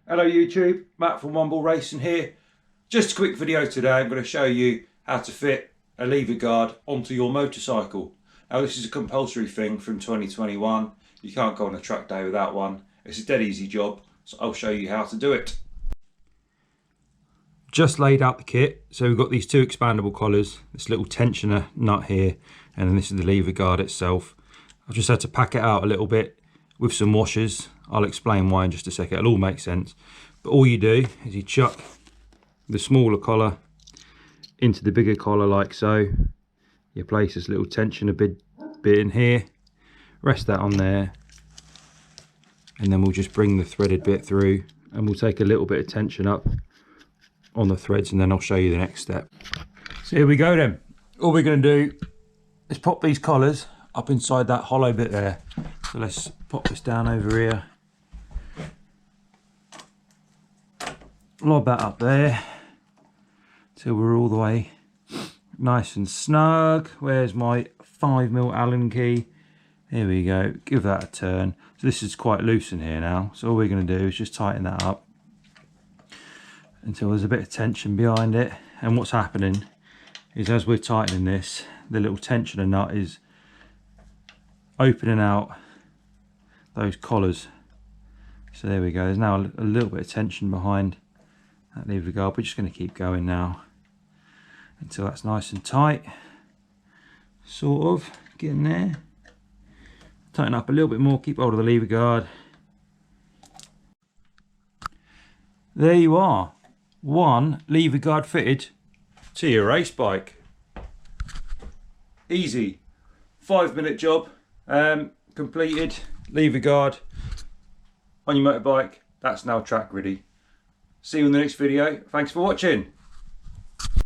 Hello YouTube, Matt from One Ball Racing here. Just a quick video today. I'm going to show you how to fit a lever guard onto your motorcycle. Now this is a compulsory thing from 2021. You can't go on a track day without one. It's a dead easy job, so I'll show you how to do it. Just laid out the kit, so we've got these two expandable collars, this little tensioner nut here, and then this is the lever guard itself. I've just had to pack it out a little bit with some washers. I'll explain why in just a second, it'll all make sense. But all you do is you chuck the smaller collar into the bigger collar like so. You place this little tensioner bit in here, rest that on there, and then we'll just bring the threaded bit through and we'll take a little bit of tension up on the threads, and then I'll show you the next step. So here we go then. All we're going to do is pop these collars up inside that hollow bit there. So let's pop this down over here, lob that up there till we're all the way nice and snug. Where's my 5mm Allen key? Here we go, give that a turn. So this is quite loose in here now, so all we're going to do is just tighten that up until there's a bit of tension behind it. And what's happening is as we're tightening this, the little tensioner nut is opening out those collars. So there we go, there's now a little bit of tension behind that lever guard. We're just going to keep going now until that's nice and tight, sort of getting there. Tighten up a little bit more, keep hold of the lever guard. There you are, one lever guard fitted to your race bike. Easy, 5-minute job completed. Lever guard on your motorbike, that's now track ready. See you in the next video. Thanks for watching.